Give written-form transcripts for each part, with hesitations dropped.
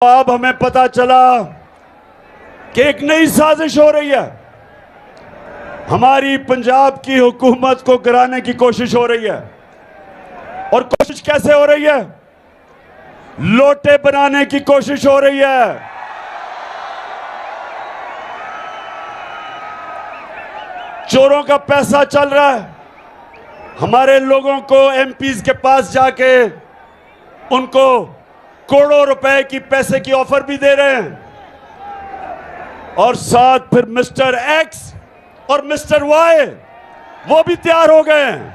अब हमें पता चला कि एक नई साजिश हो रही है। हमारी पंजाब की हुकूमत को गिराने की कोशिश हो रही है। और कोशिश कैसे हो रही है? लोटे बनाने की कोशिश हो रही है। चोरों का पैसा चल रहा है। हमारे लोगों को एमपीज के पास जाके उनको करोड़ों रुपए की पैसे की ऑफर भी दे रहे हैं। और साथ फिर मिस्टर एक्स और मिस्टर वाई वो भी तैयार हो गए हैं।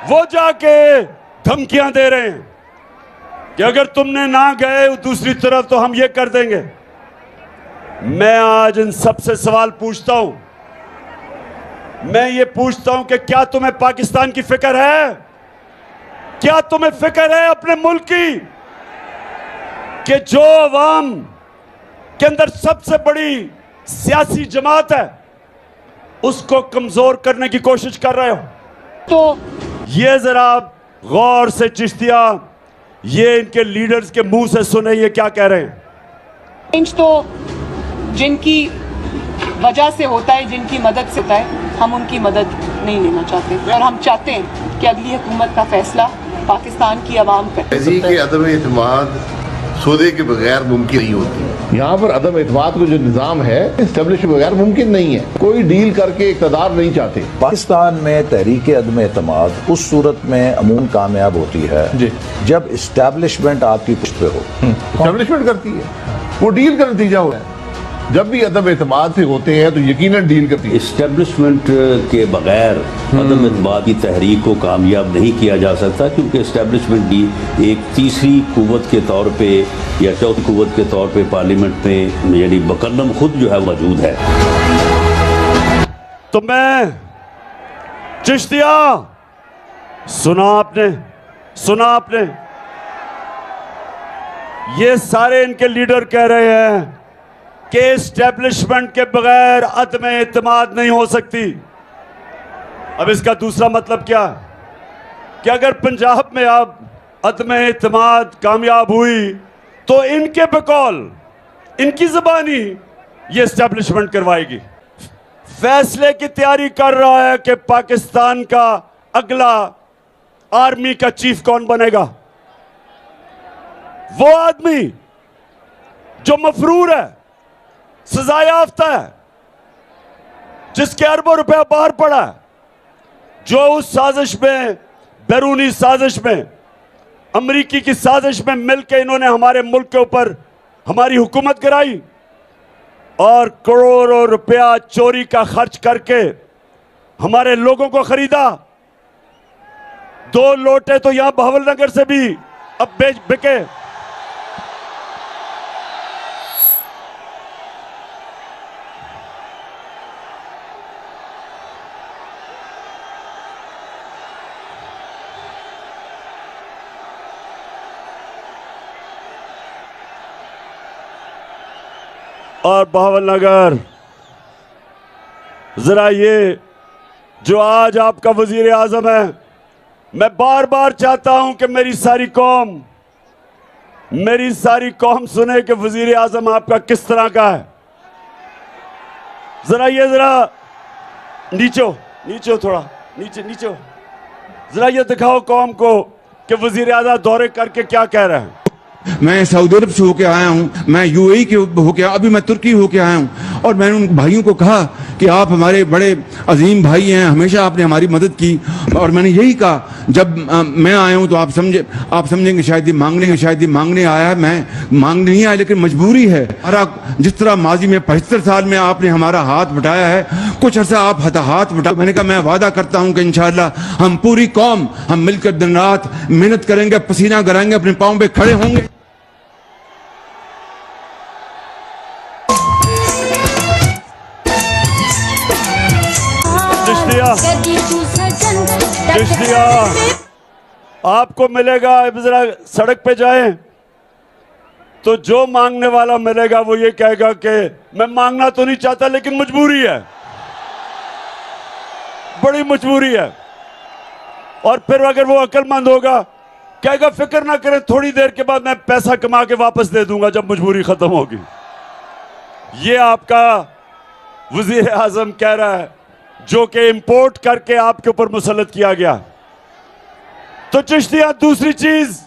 वो जाके धमकियां दे रहे हैं कि अगर तुमने ना गए दूसरी तरफ तो हम ये कर देंगे। मैं आज इन सबसे सवाल पूछता हूं। मैं ये पूछता हूं कि क्या तुम्हें पाकिस्तान की फिक्र है? क्या तुम्हें फिक्र है अपने मुल्क की कि जो अवाम के अंदर सबसे बड़ी सियासी जमात है उसको कमजोर करने की कोशिश कर रहे हो? तो ये जरा गौर से चिश्तिया ये इनके लीडर्स के मुंह से सुने ये क्या कह रहे हैं। तो जिनकी वजह से होता है, जिनकी मदद से होता है, हम उनकी मदद नहीं लेना चाहते और हम चाहते हैं कि अगली हुकूमत का फैसला पाकिस्तान की आवाम पर। के अदम एतमाद सौदे के बगैर मुमकिन नहीं होती। यहाँ पर अदम एतमाद को जो निज़ाम है इस्टेब्लिश के बगैर मुमकिन नहीं है। कोई डील करके इक़्तिदार नहीं चाहते। पाकिस्तान में तहरीक अदम एतमाद उस सूरत में अमूमन कामयाब होती है जी जब इस्टेब्लिशमेंट आपकी पुष्ट पे हो। इस्टेब्लिशमेंट करती है, वो डील का नतीजा हो है। जब भी अदम एतमाद से होते हैं तो यकीनन डील करती है। इस्टेब्लिशमेंट के बगैर अदम एतमाद की तहरीक को कामयाब नहीं किया जा सकता, क्योंकि इस्टेब्लिशमेंट की एक तीसरी कुव्वत के तौर पे या चौथी कुव्वत के तौर पे पार्लियामेंट में यानी बकलम खुद जो है मौजूद है। तो मैं चिश्तिया सुना आपने ये सारे इनके लीडर कह रहे हैं कि एस्टेब्लिशमेंट के बगैर अदम एतमाद नहीं हो सकती। अब इसका दूसरा मतलब क्या कि अगर पंजाब में अब अदम एतमाद कामयाब हुई तो इनके बकौल इनकी ज़बानी ये एस्टेब्लिशमेंट करवाएगी। फैसले की तैयारी कर रहा है कि पाकिस्तान का अगला आर्मी का चीफ कौन बनेगा। वो आदमी जो मफरूर है, सजा याफ्ता है, जिसके अरबों रुपया बाहर पड़ा है, जो उस साजिश में, बैरूनी साजिश में, अमरीकी की साजिश में मिलकर इन्होंने हमारे मुल्क के ऊपर हमारी हुकूमत गिराई और करोड़ों रुपया चोरी का खर्च करके हमारे लोगों को खरीदा। 2 लोटे तो यहां बहावलनगर से भी अब बिके। और बहावलनगर जरा ये जो आज आपका वजीर आजम है, मैं बार बार चाहता हूं कि मेरी सारी कौम सुने कि वजीर आजम आपका किस तरह का है। जरा नीचे थोड़ा नीचे जरा ये दिखाओ कौम को कि वजीर आजम दौरे करके क्या कह रहे हैं। मैं सऊदी अरब से होके आया हूँ, मैं यूएई के होके, अभी मैं तुर्की होके आया हूँ और मैंने उन भाइयों को कहा कि आप हमारे बड़े अजीम भाई हैं, हमेशा आपने हमारी मदद की। और मैंने यही कहा जब मैं आया हूँ तो आप समझेंगे शायद ये मांगने आया है। मैं मांगने नहीं आया, लेकिन मजबूरी है। जिस तरह माजी में 75 साल में आपने हमारा हाथ बटाया है, कुछ अर्सा आप हाथ बटा। मैंने कहा मैं वादा करता हूँ कि इंशाअल्लाह हम पूरी कौम हम मिलकर दिन रात मेहनत करेंगे, पसीना गिराएंगे, अपने पाँव पे खड़े होंगे। चिश्तिया आपको मिलेगा, जरा सड़क पे जाएं तो जो मांगने वाला मिलेगा वो ये कहेगा कि मैं मांगना तो नहीं चाहता लेकिन मजबूरी है, बड़ी मजबूरी है। और फिर अगर वो अक्लमंद होगा कहेगा फिक्र ना करें, थोड़ी देर के बाद मैं पैसा कमा के वापस दे दूंगा जब मजबूरी खत्म होगी। ये आपका वजीर आजम कह रहा है, जो कि इंपोर्ट करके आपके ऊपर मुसल्लत किया गया। तो चिश्तिया, दूसरी चीज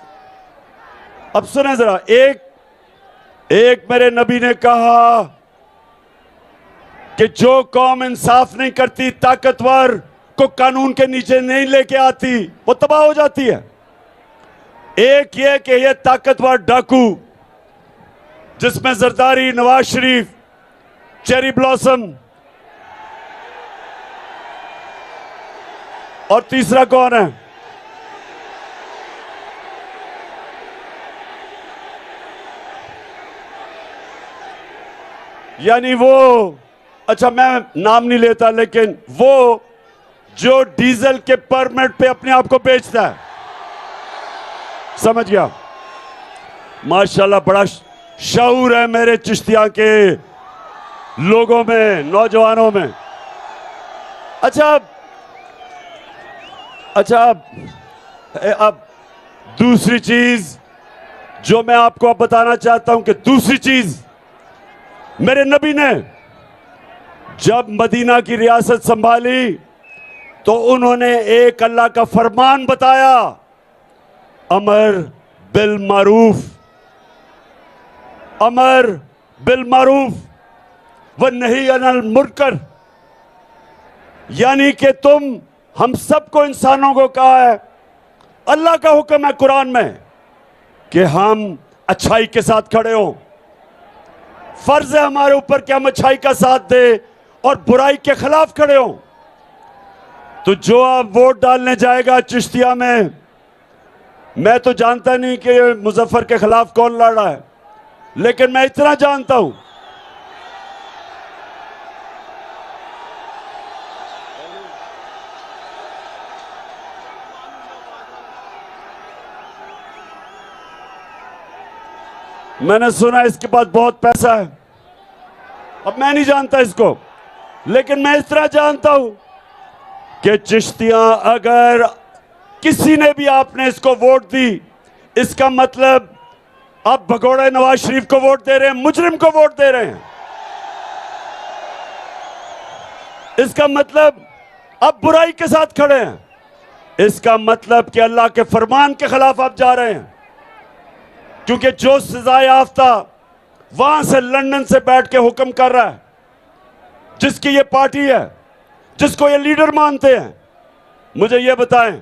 अब सुने जरा, एक मेरे नबी ने कहा कि जो कौम इंसाफ नहीं करती, ताकतवर को कानून के नीचे नहीं लेके आती, वो तबाह हो जाती है। एक ये कि ये ताकतवर डाकू जिसमें जरदारी, नवाज शरीफ, चेरी ब्लॉसम और तीसरा कौन है? यानी वो, अच्छा मैं नाम नहीं लेता, लेकिन वो जो डीजल के परमिट पे अपने आप को बेचता है, समझ गया? माशाल्लाह बड़ा शऊर है मेरे चिश्तिया के लोगों में, नौजवानों में। अच्छा अब दूसरी चीज जो मैं आपको अब बताना चाहता हूं कि दूसरी चीज, मेरे नबी ने जब मदीना की रियासत संभाली तो उन्होंने एक अल्लाह का फरमान बताया, अमर बिल मारूफ, अमर बिल मारूफ व नहीं अनिल मुनकर। यानी कि तुम हम सबको, इंसानों को कहा है, अल्लाह का हुक्म है कुरान में कि हम अच्छाई के साथ खड़े हों। फर्ज है हमारे ऊपर कि हम अच्छाई का साथ दें और बुराई के खिलाफ खड़े हों। तो जो आप वोट डालने जाएगा चिश्तिया में, मैं तो जानता नहीं कि मुजफ्फर के खिलाफ कौन लड़ रहा है, लेकिन मैं इतना जानता हूं मैंने सुना इसके पास बहुत पैसा है। अब मैं नहीं जानता इसको, लेकिन मैं इतना जानता हूं कि चिश्तियां, अगर किसी ने भी आपने इसको वोट दी, इसका मतलब आप भगोड़े नवाज शरीफ को वोट दे रहे हैं, मुजरिम को वोट दे रहे हैं। इसका मतलब आप बुराई के साथ खड़े हैं। इसका मतलब कि अल्लाह के फरमान के खिलाफ आप जा रहे हैं, क्योंकि जो सजा याफ्ता वहां से लंदन से बैठ के हुक्म कर रहा है, जिसकी ये पार्टी है, जिसको ये लीडर मानते हैं, मुझे ये बताएं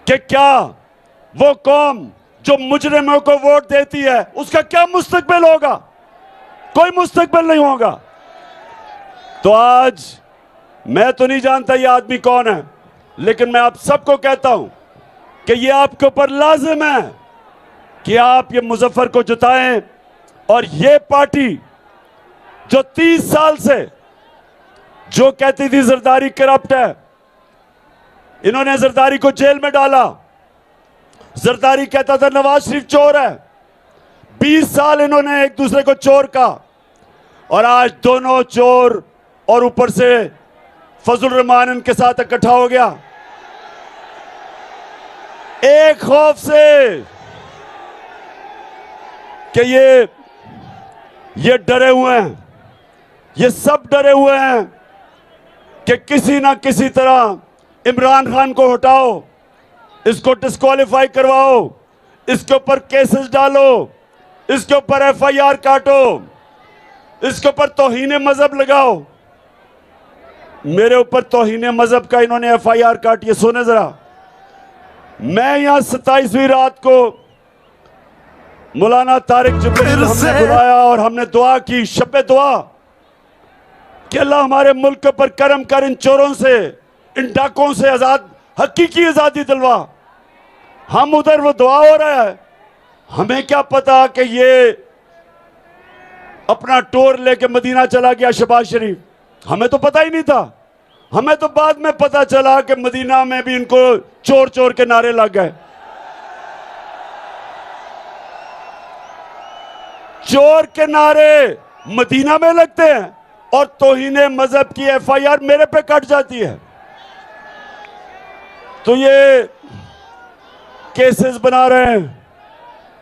कि क्या वो कौम जो मुजरिमों को वोट देती है, उसका क्या मुस्तकबिल होगा? कोई मुस्तकबिल नहीं होगा। तो आज मैं तो नहीं जानता ये आदमी कौन है, लेकिन मैं आप सबको कहता हूं कि ये आपके ऊपर लाजिम है कि आप ये मुजफ्फर को जिताएं। और ये पार्टी जो 30 साल से जो कहती थी जरदारी करप्ट है, इन्होंने जरदारी को जेल में डाला। जरदारी कहता था नवाज शरीफ चोर है। 20 साल इन्होंने एक दूसरे को चोर कहा, और आज दोनों चोर और ऊपर से फजल रहमान इनके साथ इकट्ठा हो गया, एक खौफ से कि ये डरे हुए हैं, ये सब डरे हुए हैं कि किसी ना किसी तरह इमरान खान को हटाओ, इसको डिस्क्वालीफाई करवाओ, इसके ऊपर केसेस डालो, इसके ऊपर एफआईआर काटो, इसके ऊपर तौहीन मजहब लगाओ। मेरे ऊपर तौहीन मजहब का इन्होंने एफआईआर काटी है। सुने जरा, मैं यहां 27वीं रात को मौलाना तारिक जबरील हमने बुलाया और हमने दुआ की, शब्बे दुआ, कि अल्लाह हमारे मुल्क पर करम कर, इन चोरों से, इन डाकों से आजाद, हकीकी आजादी दिलवा। हम उधर वो दुआ हो रहा है, हमें क्या पता कि ये अपना टोर लेके मदीना चला गया शहबाज शरीफ, हमें तो पता ही नहीं था। हमें तो बाद में पता चला कि मदीना में भी इनको चोर चोर के नारे लग गए। चोर के नारे मदीना में लगते हैं और तौहीन मजहब की एफआईआर मेरे पे कट जाती है। तो ये केसेस बना रहे हैं,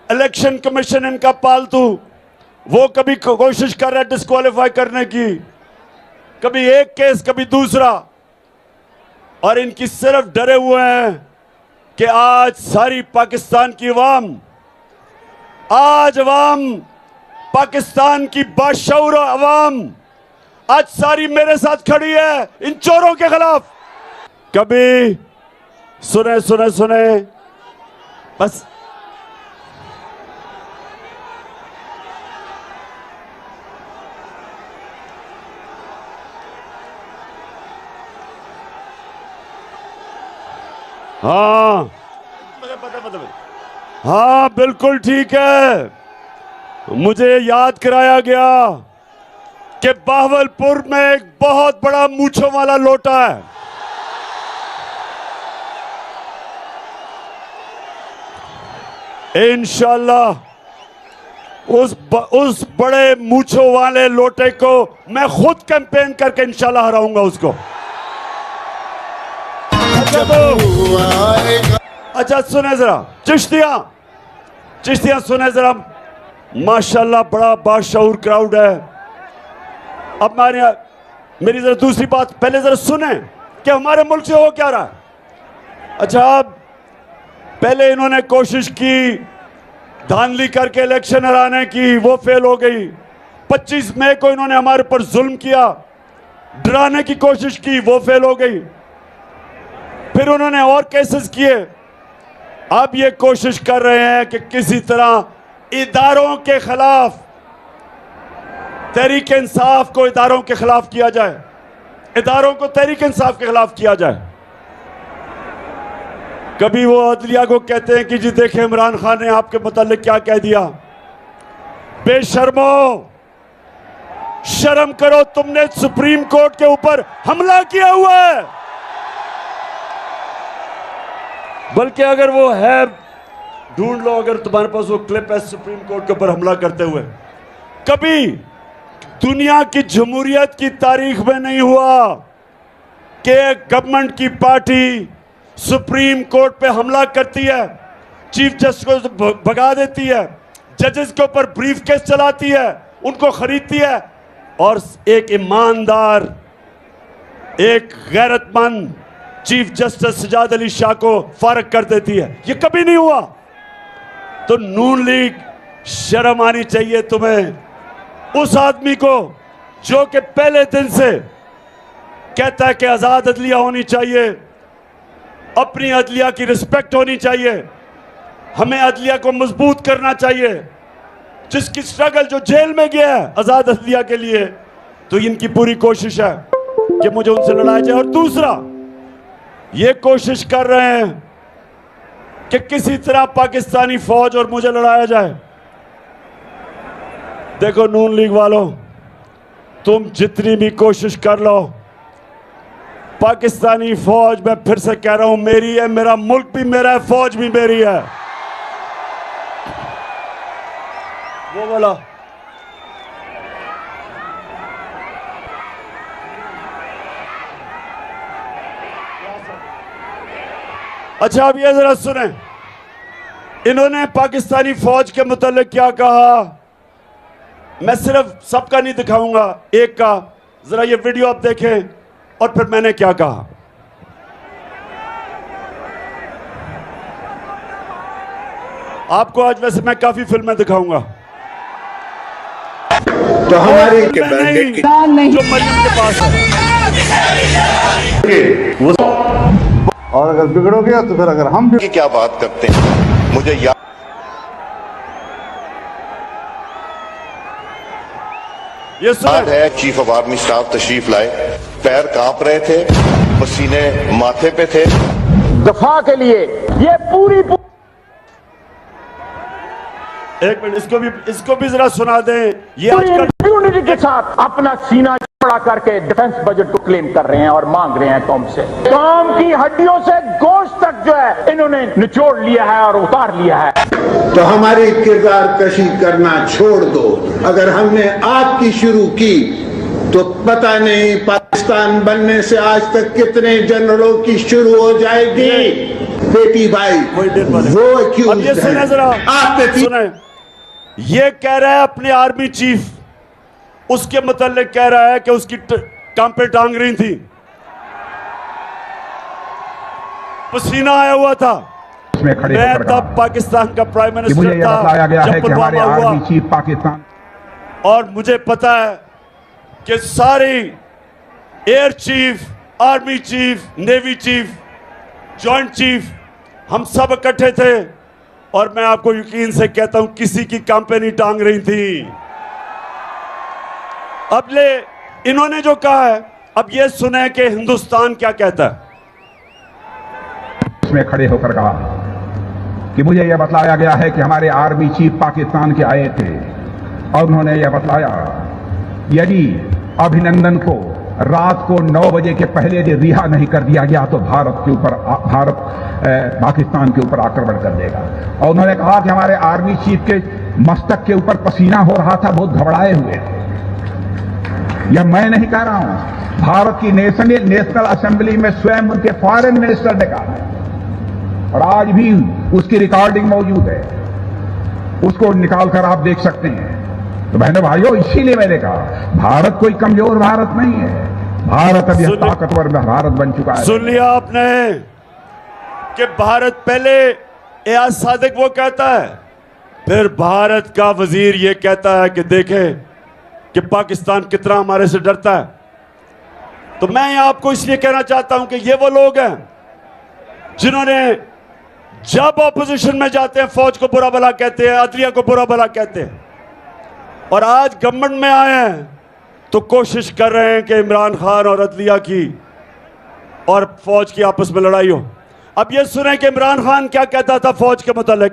इलेक्शन कमीशन इनका पालतू, वो कभी कोशिश कर रहा है डिस्क्वालीफाई करने की, कभी एक केस कभी दूसरा, और इनकी सिर्फ डरे हुए हैं कि आज सारी पाकिस्तान की अवाम, आज अवाम, पाकिस्तान की बाशऊर अवाम आज सारी मेरे साथ खड़ी है इन चोरों के खिलाफ। कभी सुने सुने सुने बस हाँ हाँ बिल्कुल ठीक है। मुझे याद कराया गया कि बहावलपुर में एक बहुत बड़ा मूंछों वाला लोटा है। इंशाल्लाह उस बड़े मूंछों वाले लोटे को मैं खुद कैंपेन करके इंशाल्लाह हराऊंगा उसको। अच्छा सुने जरा चिश्तियां सुने जरा, माशाल्लाह बड़ा बाशऊर क्राउड है। अब मेरी जरा दूसरी बात पहले जरा सुने कि हमारे मुल्क से हो क्या रहा है। अच्छा, पहले इन्होंने कोशिश की धांधली करके इलेक्शन हराने की, वो फेल हो गई। 25 मई को इन्होंने हमारे पर जुल्म किया, डराने की कोशिश की, वो फेल हो गई। फिर उन्होंने और केसेस किए। अब ये कोशिश कर रहे हैं कि किसी तरह इदारों के खिलाफ, तहरीक इंसाफ को इदारों के खिलाफ किया जाए, इदारों को तहरीक इंसाफ के खिलाफ किया जाए। कभी वो अदलिया को कहते हैं कि जी देखें इमरान खान ने आपके मुतालिक क्या कह दिया। बेशर्मो, शर्म करो, तुमने सुप्रीम कोर्ट के ऊपर हमला किया हुआ है। बल्कि अगर वो है, ढूंढ लो अगर तुम्हारे पास वो क्लिप है सुप्रीम कोर्ट के ऊपर हमला करते हुए। कभी दुनिया की जमहूरियत की तारीख में नहीं हुआ कि गवर्नमेंट की पार्टी सुप्रीम कोर्ट पे हमला करती है, चीफ जस्टिस को भगा देती है, जजेस के ऊपर ब्रीफ केस चलाती है, उनको खरीदती है और एक ईमानदार, एक गैरतमंद चीफ जस्टिस सजाद अली शाह को फारग कर देती है। ये कभी नहीं हुआ। तो नून लीग, शर्म आनी चाहिए तुम्हें, उस आदमी को जो कि पहले दिन से कहता है कि आजाद अदलिया होनी चाहिए, अपनी अदलिया की रिस्पेक्ट होनी चाहिए, हमें अदलिया को मजबूत करना चाहिए, जिसकी स्ट्रगल जो जेल में गया है आजाद अदलिया के लिए, तो इनकी पूरी कोशिश है कि मुझे उनसे लड़ाया जाए। और दूसरा, ये कोशिश कर रहे हैं कि किसी तरह पाकिस्तानी फौज और मुझे लड़ाया जाए। देखो नून लीग वालों, तुम जितनी भी कोशिश कर लो, पाकिस्तानी फौज, मैं फिर से कह रहा हूं, मेरी है, मेरा मुल्क भी मेरा है, फौज भी मेरी है। वो बोला अच्छा, अब ये जरा सुने, इन्होंने पाकिस्तानी फौज के मुतालिक क्या कहा। मैं सिर्फ सबका नहीं दिखाऊंगा, एक का जरा ये वीडियो आप देखें और फिर मैंने क्या कहा। आपको आज वैसे मैं काफी फिल्में दिखाऊंगा, तो हमारी के नहीं, जो मरियम के पास है। और अगर बिगड़ो गया तो फिर अगर हम की क्या बात करते हैं, मुझे याद है चीफ ऑफ आर्मी स्टाफ तशरीफ लाए, पैर कांप रहे थे, पसीने माथे पे थे। दफा के लिए ये पूरी एक मिनट, इसको भी जरा सुना दें। ये यूनिटी के साथ अपना सीना चौड़ा करके डिफेंस बजट को क्लेम कर रहे हैं और मांग रहे हैं कौम से। कौम की हड्डियों से गोश्त तक जो है इन्होंने निचोड़ लिया है और उतार लिया है। तो हमारी किरदार कशी करना छोड़ दो। अगर हमने आपकी शुरू की तो पता नहीं पाकिस्तान बनने से आज तक कितने जनरलों की शुरू हो जाएगी। बेटी भाई कोई दिन बोले। वो अब ये accused सुने है। जरा, आपने सुने, ये कह रहा है अपने आर्मी चीफ, उसके मतलब कह रहा है कि उसकी काम पे टांग रही थी, पसीना आया हुआ था। इसमें खड़े मैं होकर तब कहा पाकिस्तान का प्राइम कि मुझे मिनिस्टर यह बताया गया था है जब कि हमारे पुलवामा आर्मी हुआ, चीफ पाकिस्तान और मुझे पता है कि सारी air chief, army chief, navy chief, joint chief, हम सब इकट्ठे थे, और मैं आपको यकीन से कहता हूं किसी की कंपनी टांग रही थी। अब ले इन्होंने जो कहा है, अब ये सुने कि हिंदुस्तान क्या कहता है। में खड़े होकर कहा कि मुझे यह बतलाया गया है कि हमारे आर्मी चीफ पाकिस्तान के आए थे और उन्होंने यह बतलाया यदि अभिनंदन को रात को 9 बजे के पहले यदि रिहा नहीं कर दिया गया तो भारत पाकिस्तान के ऊपर आक्रमण कर देगा। और उन्होंने कहा कि हमारे आर्मी चीफ के मस्तक के ऊपर पसीना हो रहा था, बहुत घबराए हुए थे। यह मैं नहीं कह रहा हूं, भारत की नेशनल असेंबली में स्वयं उनके फॉरेन मिनिस्टर ने कहा, और आज भी उसकी रिकॉर्डिंग मौजूद है, उसको निकाल कर आप देख सकते हैं। तो बहनों भाइयों, इसीलिए मैंने कहा भारत कोई कमजोर भारत नहीं है, भारत अब यह ताकतवर भारत बन चुका है। सुन लिया आपने कि भारत पहले एयाज सादिक वो कहता है, फिर भारत का वजीर ये कहता है कि देखें कि पाकिस्तान कितना हमारे से डरता है। तो मैं आपको इसलिए कहना चाहता हूं कि ये वो लोग हैं जिन्होंने जब ऑपोजिशन में जाते हैं फौज को बुरा भला कहते हैं, अदलिया को बुरा भला कहते हैं, और आज गवर्नमेंट में आए हैं तो कोशिश कर रहे हैं कि इमरान खान और अदलिया की और फौज की आपस में लड़ाई हो। अब ये सुने कि इमरान खान क्या कहता था फौज के मुतालिक।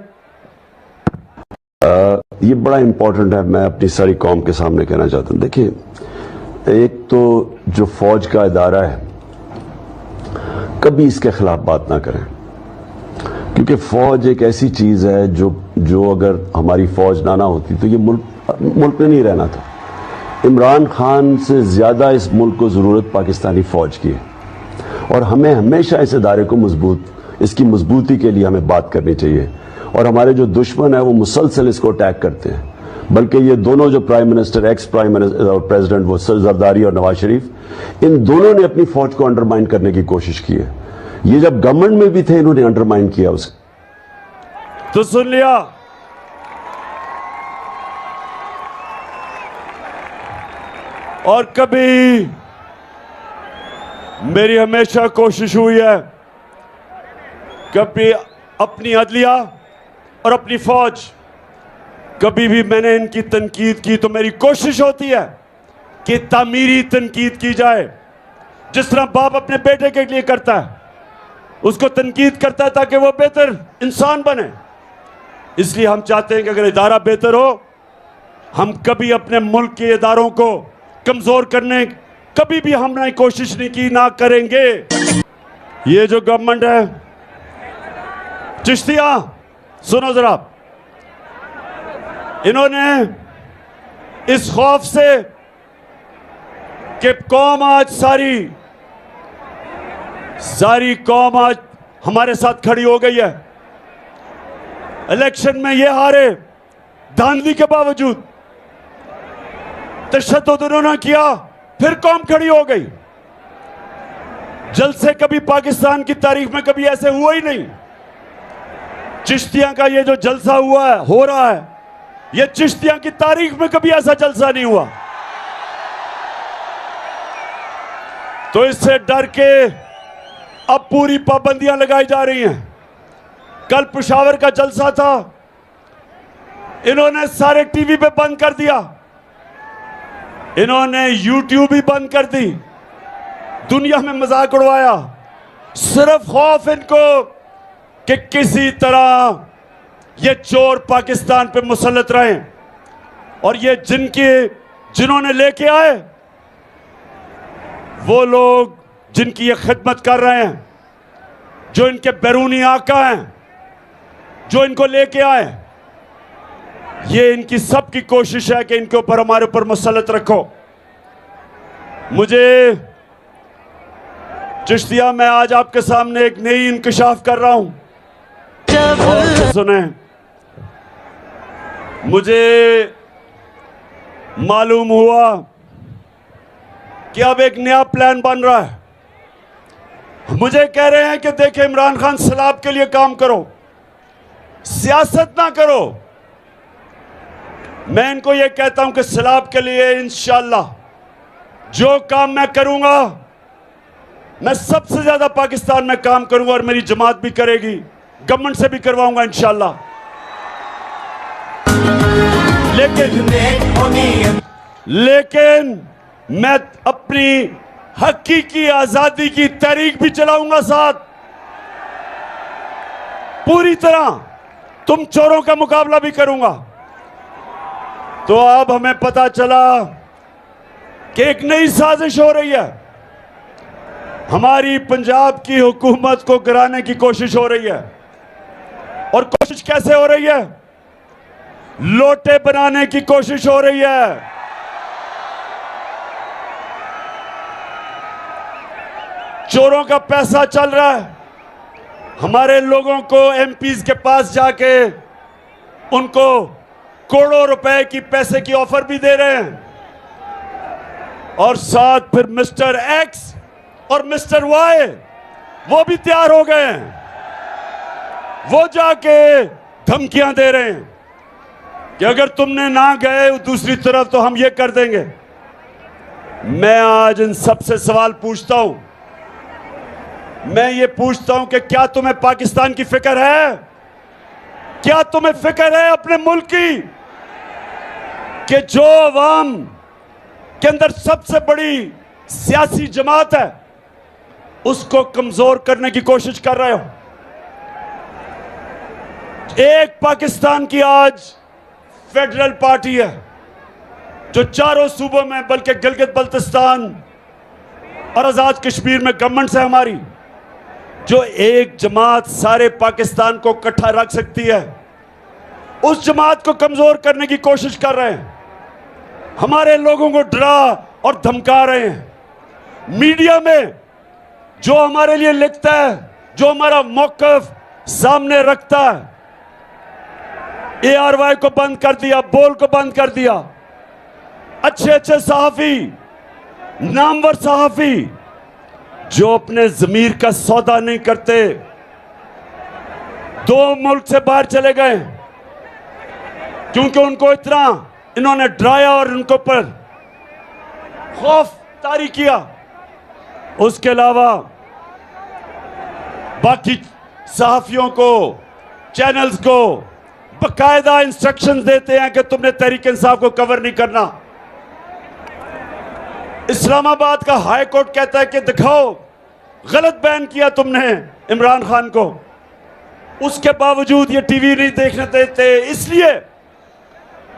ये बड़ा इंपॉर्टेंट है, मैं अपनी सारी कौम के सामने कहना चाहता हूं। देखिए, एक तो जो फौज का इदारा है कभी इसके खिलाफ बात ना करें, क्योंकि फौज एक ऐसी चीज है जो अगर हमारी फौज ना होती तो ये मुल्क में नहीं रहना था। इमरान खान से ज्यादा इस मुल्क को जरूरत पाकिस्तानी फौज की है, और हमें हमेशा इस इदारे को इसकी मजबूती के लिए हमें बात करनी चाहिए। और हमारे जो दुश्मन है वो मुसलसल इसको अटैक करते हैं, बल्कि ये दोनों जो prime minister, ex prime minister और प्रेसिडेंट, वो जरदारी और नवाज शरीफ, इन दोनों ने अपनी फौज को अंडरमाइन करने की कोशिश की है। ये जब गवर्नमेंट में भी थे इन्होंने अंडरमाइन किया उसको। तो सुन लिया, और कभी मेरी हमेशा कोशिश हुई है कभी अपनी अदलिया और अपनी फौज, कभी भी मैंने इनकी तनकीद की तो मेरी कोशिश होती है कि तामीरी तनकीद की जाए, जिस तरह बाप अपने बेटे के लिए करता है, उसको तनकीद करता है ताकि वो बेहतर इंसान बने। इसलिए हम चाहते हैं कि अगर इदारा बेहतर हो, हम कभी अपने मुल्क के इदारों को कमजोर करने कभी भी हमने कोशिश नहीं की, ना करेंगे। ये जो गवर्नमेंट है, चिश्तिया सुनो जरा, इन्होंने इस खौफ से कि कौम आज सारी कौम आज हमारे साथ खड़ी हो गई है, इलेक्शन में ये हारे, धांधली के बावजूद तशद्दुद उन्होंने किया, फिर कौम खड़ी हो गई। जलसे कभी पाकिस्तान की तारीख में कभी ऐसे हुआ ही नहीं। चिश्तियां का ये जो जलसा हुआ है, हो रहा है, ये चिश्तियां की तारीख में कभी ऐसा जलसा नहीं हुआ। तो इससे डर के अब पूरी पाबंदियां लगाई जा रही हैं। कल पेशावर का जलसा था, इन्होंने सारे टीवी पे बंद कर दिया, इन्होंने यूट्यूब भी बंद कर दी, दुनिया में मजाक उड़वाया, सिर्फ खौफ इनको कि किसी तरह ये चोर पाकिस्तान पे मुसल्लत रहे, और ये जिन्होंने लेके आए वो लोग जिनकी ये खिदमत कर रहे हैं, जो इनके बैरूनी आका हैं, जो इनको लेके आए, ये इनकी सबकी कोशिश है कि इनके ऊपर हमारे ऊपर मुसल्लत रखो। मुझे चिश्तिया, मैं आज आपके सामने एक नई इंकशाफ कर रहा हूं और सुने, मुझे मालूम हुआ कि अब एक नया प्लान बन रहा है। मुझे कह रहे हैं कि देखें इमरान खान, सैलाब के लिए काम करो, सियासत ना करो। मैं इनको यह कहता हूं कि सैलाब के लिए इंशाअल्लाह जो काम मैं करूंगा, मैं सबसे ज्यादा पाकिस्तान में काम करूंगा और मेरी जमात भी करेगी, गवर्नमेंट से भी करवाऊंगा इंशाअल्लाह। लेकिन मैं अपनी हकीकी आजादी की तहरीक भी चलाऊंगा साथ, पूरी तरह तुम चोरों का मुकाबला भी करूंगा। तो अब हमें पता चला कि एक नई साजिश हो रही है, हमारी पंजाब की हुकूमत को गिराने की कोशिश हो रही है। और कोशिश कैसे हो रही है? लोटे बनाने की कोशिश हो रही है। चोरों का पैसा चल रहा है, हमारे लोगों को एमपीज के पास जाके उनको करोड़ों रुपए की पैसे की ऑफर भी दे रहे हैं। और साथ फिर मिस्टर एक्स और मिस्टर वाई वो भी तैयार हो गए हैं, वो जाके धमकियां दे रहे हैं कि अगर तुमने ना गए दूसरी तरफ तो हम ये कर देंगे। मैं आज इन सबसे सवाल पूछता हूं, मैं ये पूछता हूं कि क्या तुम्हें पाकिस्तान की फिक्र है? क्या तुम्हें फिक्र है अपने मुल्क की कि जो अवाम के अंदर सबसे बड़ी सियासी जमात है उसको कमजोर करने की कोशिश कर रहे हो? एक पाकिस्तान की आज फेडरल पार्टी है जो चारों सूबों में, बल्कि गिलगित बल्तिस्तान और आजाद कश्मीर में गवर्नमेंट है हमारी, जो एक जमात सारे पाकिस्तान को इकट्ठा रख सकती है, उस जमात को कमजोर करने की कोशिश कर रहे हैं। हमारे लोगों को डरा और धमका रहे हैं। मीडिया में जो हमारे लिए लिखता है, जो हमारा मौकफ सामने रखता है, ARY को बंद कर दिया, बोल को बंद कर दिया। अच्छे अच्छे सहाफी, नामवर सहाफी जो अपने जमीर का सौदा नहीं करते, 2 मुल्क से बाहर चले गए क्योंकि उनको इतना इन्होंने डराया और उनको पर खौफ तारी किया। उसके अलावा बाकी सहाफियों को, चैनल्स को बाकायदा इंस्ट्रक्शंस देते हैं कि तुमने तहरीक इंसाफ को कवर नहीं करना। इस्लामाबाद का हाई कोर्ट कहता है कि दिखाओ गलत बयान किया तुमने इमरान खान को, उसके बावजूद ये टीवी नहीं देखने देते, इसलिए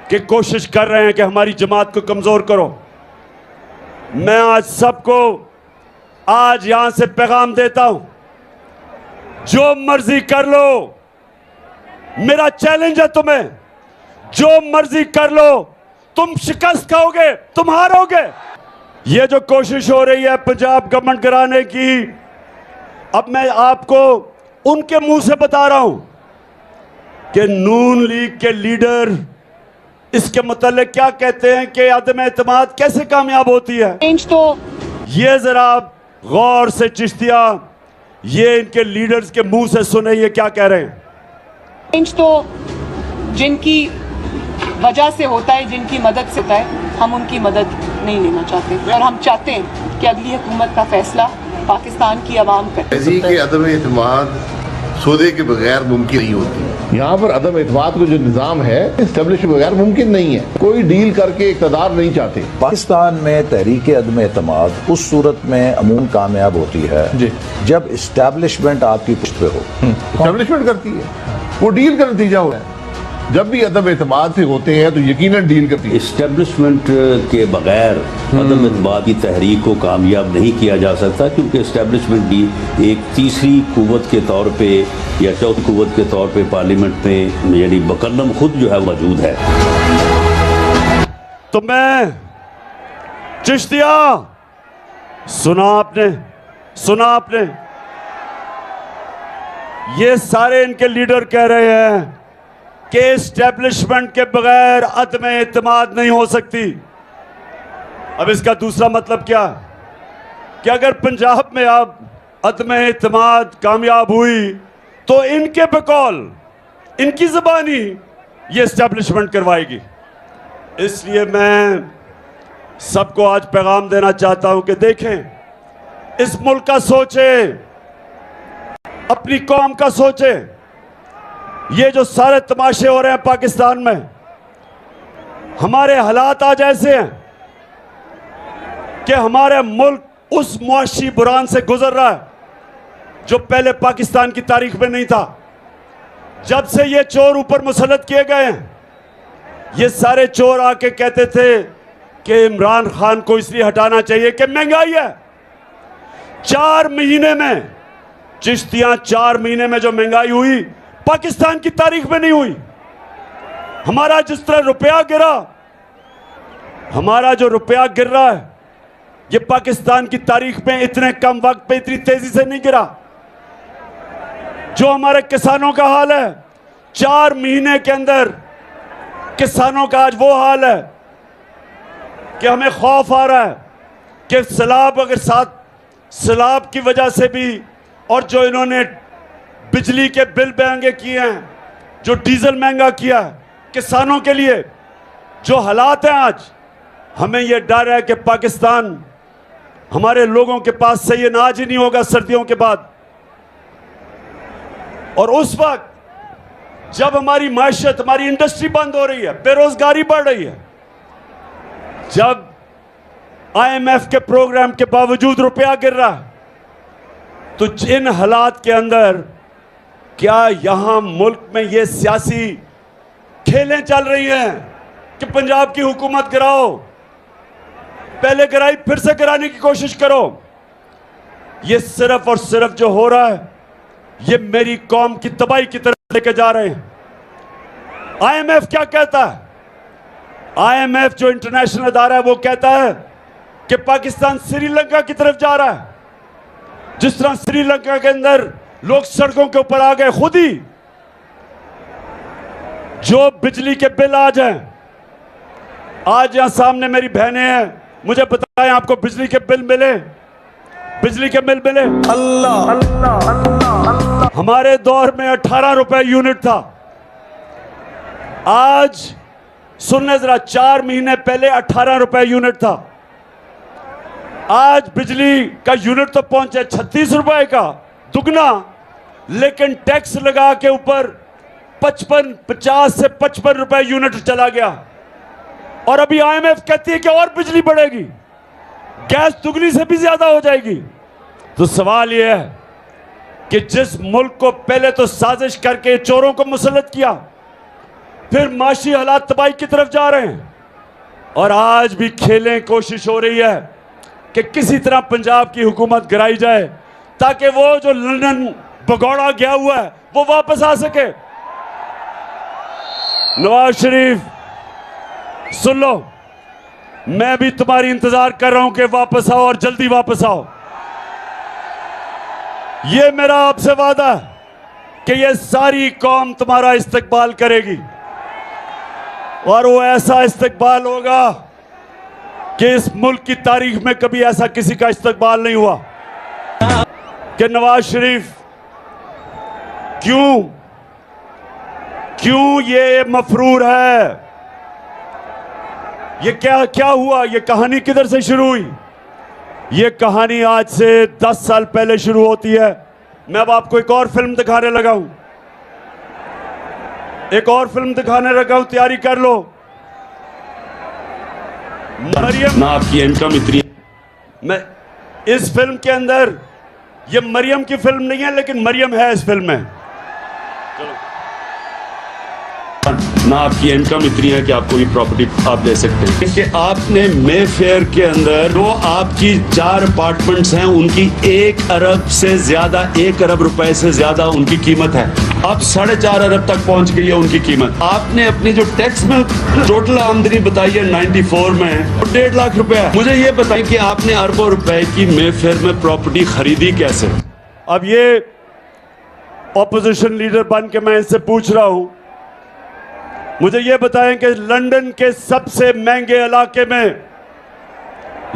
कि कोशिश कर रहे हैं कि हमारी जमात को कमजोर करो। मैं आज सबको आज यहां से पैगाम देता हूं, जो मर्जी कर लो, मेरा चैलेंज है तुम्हें, जो मर्जी कर लो, तुम शिकस्त खाओगे, तुम हारोगे। ये जो कोशिश हो रही है पंजाब गवर्नमेंट गिराने की, अब मैं आपको उनके मुंह से बता रहा हूं कि नून लीग के लीडर इसके मुतालिक क्या कहते हैं कि अदम एतमाद कैसे कामयाब होती है। तो ये जरा आप गौर से चिश्तिया, ये इनके लीडर्स के मुंह से सुने ये क्या कह रहे हैं। तो जिनकी वजह से होता है, जिनकी मदद से होता है, हम उनकी मदद नहीं लेना चाहते और हम चाहते हैं कि अगली हुकूमत का फैसला पाकिस्तान की आवाम करे। के अदम एतमाद सौदे के बगैर मुमकिन नहीं होती। यहाँ पर अदम एतमाद का जो निज़ाम है एस्टेब्लिश के बगैर मुमकिन नहीं है। कोई डील करके इक़्तिदार नहीं चाहते। पाकिस्तान में तहरीक अदम एतमाद उस सूरत में अमूमन कामयाब होती है जब इस्टेब्लिशमेंट आपकी पुष्ट पे हो। एस्टेब्लिशमेंट करती है, वो डील का नतीजा हुआ है। जब भी अदम एतमाद से होते हैं तो यकीनन डील करती है। इस्टेब्लिशमेंट के बगैर अदम एतमाद की तहरीक को कामयाब नहीं किया जा सकता, क्योंकि इस्टेब्लिशमेंट भी एक तीसरी कुव्वत के तौर पे या चौथी कुव्वत के तौर पे पार्लियामेंट में यानी बकलम खुद जो है मौजूद है। तो मैं चिश्तिया, सुना आपने ये सारे इनके लीडर कह रहे हैं कि एस्टेब्लिशमेंट के बगैर अदम एतमाद नहीं हो सकती। अब इसका दूसरा मतलब क्या कि अगर पंजाब में अब अदम एतमाद कामयाब हुई तो इनके बकौल इनकी ज़बानी ये एस्टेब्लिशमेंट करवाएगी। इसलिए मैं सबको आज पैगाम देना चाहता हूं कि देखें, इस मुल्क का सोचें, अपनी कौम का सोचें। ये जो सारे तमाशे हो रहे हैं पाकिस्तान में, हमारे हालात आज ऐसे हैं कि हमारा मुल्क उस मुआशी बुरान से गुजर रहा है जो पहले पाकिस्तान की तारीख में नहीं था। जब से ये चोर ऊपर मुसल्लत किए गए हैं, ये सारे चोर आके कहते थे कि इमरान खान को इसलिए हटाना चाहिए कि महंगाई है। 4 महीने में, चिश्तियां 4 महीने में जो महंगाई हुई पाकिस्तान की तारीख में नहीं हुई। हमारा जिस तरह रुपया गिरा, हमारा जो रुपया गिर रहा है ये पाकिस्तान की तारीख में इतने कम वक्त पे इतनी तेजी से नहीं गिरा। जो हमारे किसानों का हाल है, 4 महीने के अंदर किसानों का आज वो हाल है कि हमें खौफ आ रहा है कि सैलाब, अगर साथ सैलाब की वजह से भी, और जो इन्होंने बिजली के बिल महंगे किए हैं, जो डीजल महंगा किया है किसानों के लिए, जो हालात हैं आज, हमें यह डर है कि पाकिस्तान, हमारे लोगों के पास सही अनाज ही नहीं होगा सर्दियों के बाद। और उस वक्त जब हमारी माशियत, हमारी इंडस्ट्री बंद हो रही है, बेरोजगारी बढ़ रही है, जब IMF के प्रोग्राम के बावजूद रुपया गिर रहा है, तो इन हालात के अंदर क्या यहां मुल्क में ये सियासी खेलें चल रही हैं कि पंजाब की हुकूमत गिराओ, पहले गिराई फिर से गिराने की कोशिश करो? ये सिर्फ और सिर्फ जो हो रहा है ये मेरी कौम की तबाही की तरफ लेके जा रहे हैं। IMF क्या कहता है? IMF जो इंटरनेशनल अदारा है वो कहता है कि पाकिस्तान श्रीलंका की तरफ जा रहा है। जिस तरह श्रीलंका के अंदर लोग सड़कों के ऊपर आ गए, खुद ही जो बिजली के बिल आ जाए, आज यहां सामने मेरी बहनें हैं, मुझे बताएं आपको बिजली के बिल मिले? बिजली के बिल मिले? अल्लाह अल्लाह अल्लाह। हमारे दौर में 18 रुपए यूनिट था, आज सुनने जरा, 4 महीने पहले 18 रुपए यूनिट था। आज बिजली का यूनिट तो पहुंचे 36 रुपए का, दुगना, लेकिन टैक्स लगा के ऊपर 50 से 55 रुपए यूनिट चला गया। और अभी IMF कहती है कि और बिजली बढ़ेगी, गैस दुगनी से भी ज्यादा हो जाएगी। तो सवाल यह है कि जिस मुल्क को पहले तो साजिश करके चोरों को मुसल्लत किया, फिर माशी हालात तबाही की तरफ जा रहे हैं, और आज भी खेलें कोशिश हो रही है कि किसी तरह पंजाब की हुकूमत गिराई जाए ताकि वो जो लंदन भगौड़ा गया हुआ है वो वापस आ सके। नवाज शरीफ, सुन लो, मैं भी तुम्हारी इंतजार कर रहा हूं कि वापस आओ और जल्दी वापस आओ। ये मेरा आपसे वादा है कि ये सारी कौम तुम्हारा इस्तकबाल करेगी, और वो ऐसा इस्तकबाल होगा कि इस मुल्क की तारीख में कभी ऐसा किसी का इस्तकबाल नहीं हुआ। कि नवाज शरीफ क्यों ये मफरूर है? ये क्या हुआ? ये कहानी किधर से शुरू हुई? ये कहानी आज से 10 साल पहले शुरू होती है। मैं अब आपको एक और फिल्म दिखाने लगा हूं, एक और फिल्म दिखाने लगा हूं, तैयारी कर लो। मरियम, ना आपकी इनकम इतनी, मैं इस फिल्म के अंदर, ये मरियम की फिल्म नहीं है लेकिन मरियम है इस फिल्म में। ना आपकी इनकम इतनी है कि आपको ये प्रॉपर्टी आप दे सकते हैं कि आपने मे फेयर के अंदर जो आपकी 4 अपार्टमेंट्स हैं उनकी 1 अरब से ज्यादा, 1 अरब रुपए से ज्यादा उनकी कीमत है। अब 4.5 अरब तक पहुंच गई है उनकी कीमत। आपने अपनी जो टैक्स में टोटल आमदनी बताई है 94 में 1.5 लाख रुपए है। मुझे ये बताएं कि आपने अरबों रुपए की मे फेयर में प्रॉपर्टी खरीदी कैसे? अब ये ऑपोजिशन लीडर बन के मैं इससे पूछ रहा हूं, मुझे ये बताएं कि लंदन के सबसे महंगे इलाके में,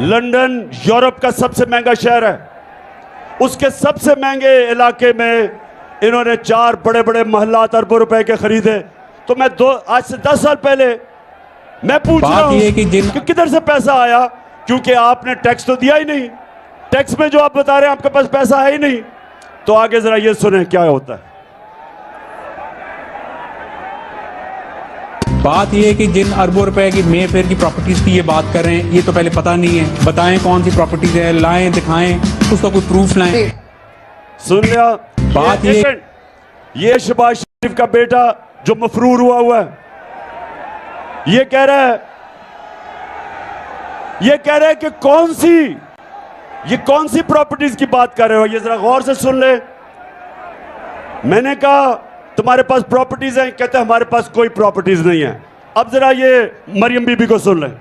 लंदन यूरोप का सबसे महंगा शहर है, उसके सबसे महंगे इलाके में इन्होंने 4 बड़े बड़े महल्लात अरबों रुपए के खरीदे। तो मैं आज से 10 साल पहले मैं पूछ रहा हूं कि किधर से पैसा आया, क्योंकि आपने टैक्स तो दिया ही नहीं। टैक्स में जो आप बता रहे हैं आपके पास पैसा है ही नहीं। तो आगे जरा ये सुने क्या होता है। बात यह है कि जिन अरबों रुपए की मेफेयर की प्रॉपर्टीज की ये बात कर रहे हैं, ये तो पहले पता नहीं है। बताएं कौन सी प्रॉपर्टीज है, लाएं, दिखाएं, उसका कोई प्रूफ लाएं। सुन लिया बात ये शहबाज शरीफ का बेटा जो मफरूर हुआ है, ये कह रहा है कि कौन सी प्रॉपर्टीज की बात कर रहे हो, ये जरा गौर से सुन ले। मैंने कहा तुम्हारे पास प्रॉपर्टीज हैं, कहते हैं हमारे पास कोई प्रॉपर्टीज नहीं है। अब जरा ये मरियम बीबी को सुन लें।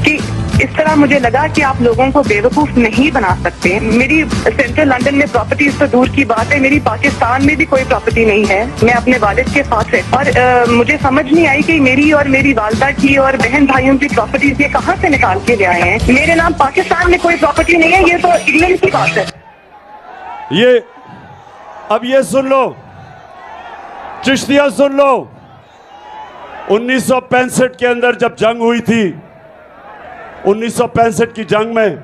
कि इस तरह मुझे लगा कि आप लोगों को बेवकूफ नहीं बना सकते। मेरी सेंट्रल लंदन में प्रॉपर्टीज तो दूर की बात है, मेरी पाकिस्तान में भी कोई प्रॉपर्टी नहीं है। मैं अपने वालिद के साथ है और मुझे समझ नहीं आई कि मेरी और मेरी वालदा की और बहन भाइयों की प्रॉपर्टीज ये कहाँ से निकाल के ले आए हैं। मेरे नाम पाकिस्तान में कोई प्रॉपर्टी नहीं है, ये तो इंग्लैंड की बात है। अब ये सुन लो, चिश्तिया सुन लो। 1965 के अंदर जब जंग हुई थी, 1965 की जंग में,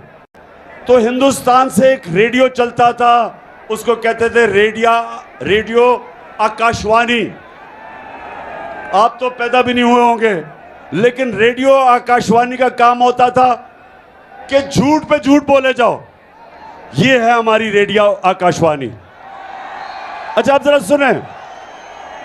तो हिंदुस्तान से एक रेडियो चलता था, उसको कहते थे रेडियो आकाशवाणी। आप तो पैदा भी नहीं हुए होंगे, लेकिन रेडियो आकाशवाणी का काम होता था कि झूठ पे झूठ बोले जाओ। ये है हमारी रेडियो आकाशवाणी। अच्छा आप जरा सुने,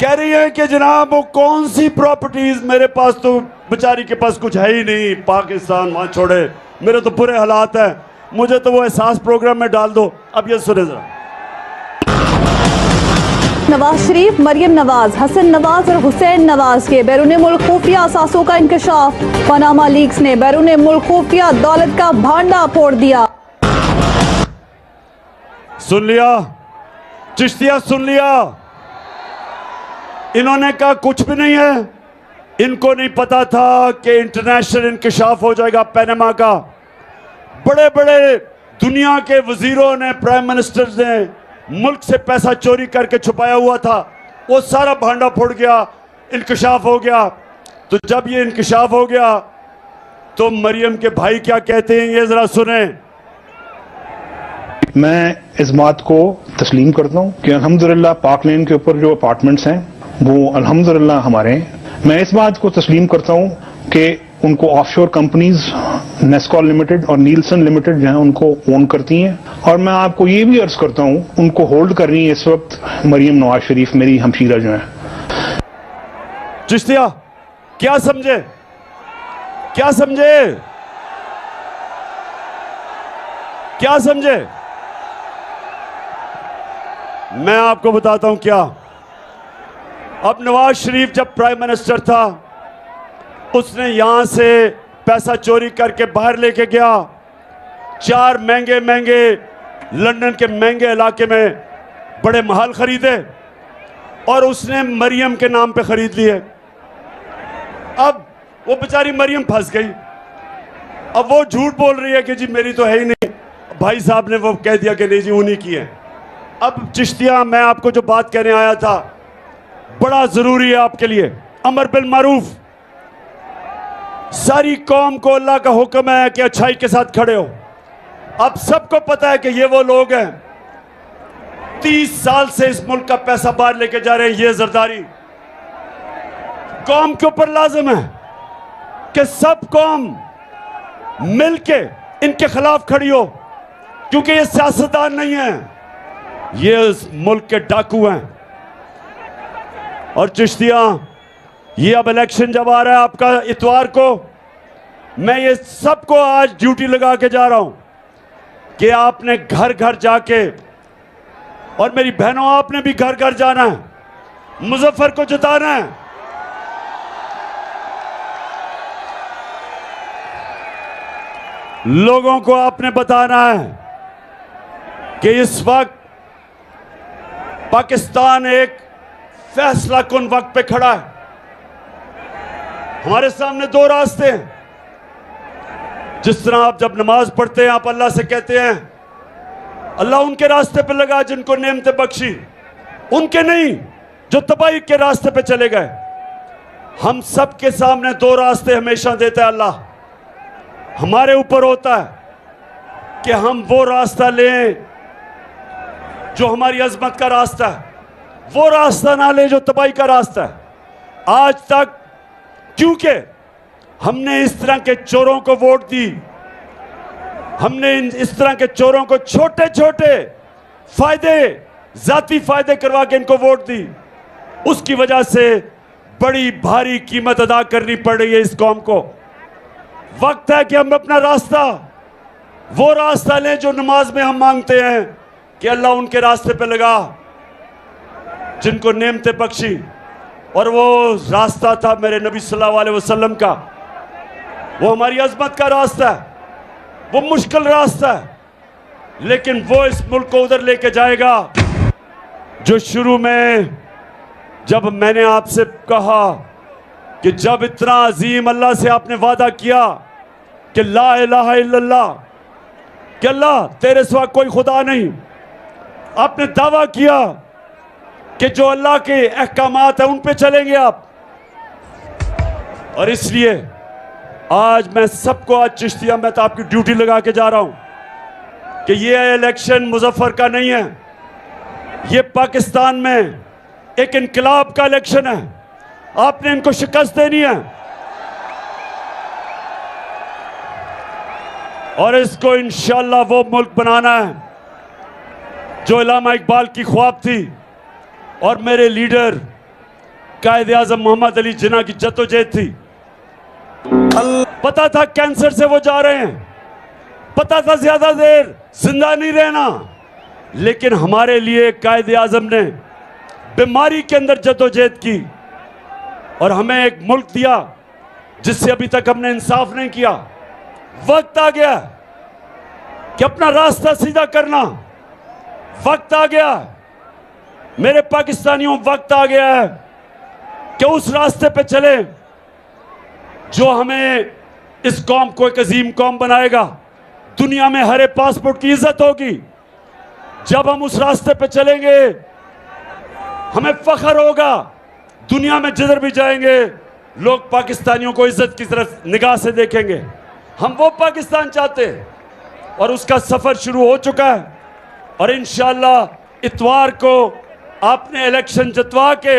कह रही है कि जनाब वो कौन सी प्रॉपर्टीज, मेरे पास तो बेचारी के पास कुछ है ही नहीं, पाकिस्तान वहां छोड़े, मेरे तो बुरे हालात हैं, मुझे तो वो एहसास प्रोग्राम में डाल दो। अब ये सुने जरा। नवाज शरीफ, मरियम नवाज, हसन नवाज और हुसैन नवाज के बैरून मुल्क खुफिया असासों का इंकशाफ। पनामा लीक्स ने बैरून मुल्क खुफिया दौलत का भांडा फोड़ दिया। सुन लिया चिश्तिया, सुन लिया। इन्होंने कहा कुछ भी नहीं है। इनको नहीं पता था कि इंटरनेशनल इंकशाफ हो जाएगा पनामा का। बड़े बड़े दुनिया के वजीरों ने, प्राइम मिनिस्टर ने मुल्क से पैसा चोरी करके छुपाया हुआ था, वो सारा भांडा फूट गया, इंकशाफ हो गया। तो जब ये इंकशाफ हो गया तो मरियम के भाई क्या कहते हैं, ये जरा सुने। मैं इस बात को तस्लीम करता हूँ कि अल्हम्दुलिल्लाह पाक लेन के ऊपर जो अपार्टमेंट्स हैं वो अल्हम्दुलिल्लाह हमारे हैं। मैं इस बात को तस्लीम करता हूँ कि उनको ऑफशोर कंपनीज नेस्कॉल लिमिटेड और नीलसन लिमिटेड जो है उनको ओन करती हैं। और मैं आपको ये भी अर्ज करता हूँ उनको होल्ड कर रही है इस वक्त मरियम नवाज शरीफ, मेरी हमशीरा जो है। चिश्तिया क्या समझे, क्या समझे, क्या समझे? मैं आपको बताता हूं क्या। अब नवाज शरीफ जब प्राइम मिनिस्टर था, उसने यहां से पैसा चोरी करके बाहर लेके गया, 4 महंगे महंगे लंदन के महंगे इलाके में बड़े महल खरीदे और उसने मरियम के नाम पे खरीद लिए। अब वो बेचारी मरियम फंस गई। अब वो झूठ बोल रही है कि जी मेरी तो है ही नहीं, भाई साहब ने वो कह दिया कि नहीं जी उन्हीं की है। अब चिश्तिया, मैं आपको जो बात कहने आया था बड़ा जरूरी है आपके लिए। अमर बिल मारूफ, सारी कौम को अल्लाह का हुक्म है कि अच्छाई के साथ खड़े हो। अब सबको पता है कि ये वो लोग हैं 30 साल से इस मुल्क का पैसा बाहर लेके जा रहे हैं। ये जरदारी कौम के ऊपर लाजिम है कि सब कौम मिलके इनके खिलाफ खड़ी हो, क्योंकि ये सियासतदान नहीं है, ये इस मुल्क के डाकू हैं। और चिश्तिया, ये अब इलेक्शन जब आ रहा है आपका इतवार को, मैं ये सबको आज ड्यूटी लगा के जा रहा हूं कि आपने घर घर जाके, और मेरी बहनों आपने भी घर घर जाना है, मुजफ्फर को जिताना है। लोगों को आपने बताना है कि इस वक्त पाकिस्तान एक फैसला कुन वक्त पे खड़ा है। हमारे सामने दो रास्ते हैं। जिस तरह आप जब नमाज पढ़ते हैं, आप अल्लाह से कहते हैं अल्लाह उनके रास्ते पे लगा जिनको नेमतें बख्शी, उनके नहीं जो तबाही के रास्ते पे चले गए। हम सब के सामने दो रास्ते हमेशा देता है अल्लाह। हमारे ऊपर होता है कि हम वो रास्ता लें जो हमारी अजमत का रास्ता है, वो रास्ता ना ले जो तबाही का रास्ता है। आज तक क्योंकि हमने इस तरह के चोरों को वोट दी, हमने इस तरह के चोरों को छोटे छोटे फायदे, जाती फायदे करवा के इनको वोट दी, उसकी वजह से बड़ी भारी कीमत अदा करनी पड़ रही है इस कौम को। वक्त है कि हम अपना रास्ता, वो रास्ता लें जो नमाज में हम मांगते हैं कि अल्लाह उनके रास्ते पे लगा जिनको नेमतें बख्शी। और वो रास्ता था मेरे नबी सल्लल्लाहु अलैहि वसल्लम का, वो हमारी अजमत का रास्ता है, वो मुश्किल रास्ता है, लेकिन वो इस मुल्क को उधर लेके जाएगा जो शुरू में जब मैंने आपसे कहा कि जब इतना अजीम अल्लाह से आपने वादा किया कि ला इलाहा इल्लल्लाह, कि अल्लाह तेरे सिवा कोई खुदा नहीं, आपने दावा किया कि जो अल्लाह के अहकामात है उन पे चलेंगे आप। और इसलिए आज मैं सबको, आज चिश्तिया मैं तो आपकी ड्यूटी लगा के जा रहा हूं कि ये इलेक्शन मुजफ्फर का नहीं है, ये पाकिस्तान में एक इनकलाब का इलेक्शन है। आपने इनको शिकस्त देनी है और इसको इंशाअल्लाह वो मुल्क बनाना है जो इलामा इकबाल की ख्वाब थी और मेरे लीडर कायद आज़म मोहम्मद अली जिन्ना की जद्दोजहद थी। पता था कैंसर से वो जा रहे हैं, पता था ज्यादा देर जिंदा नहीं रहना, लेकिन हमारे लिए कायद आज़म ने बीमारी के अंदर जद्दोजहद की और हमें एक मुल्क दिया जिससे अभी तक हमने इंसाफ नहीं किया। वक्त आ गया कि अपना रास्ता सीधा करना, वक्त आ गया मेरे पाकिस्तानियों, वक्त आ गया है कि उस रास्ते पे चले जो हमें इस कौम को एक अजीम कौम बनाएगा। दुनिया में हरे पासपोर्ट की इज्जत होगी। जब हम उस रास्ते पे चलेंगे हमें फख्र होगा। दुनिया में जिधर भी जाएंगे लोग पाकिस्तानियों को इज्जत की तरफ निगाह से देखेंगे। हम वो पाकिस्तान चाहते हैं और उसका सफर शुरू हो चुका है। और इंशाअल्लाह इतवार को आपने इलेक्शन जितवा के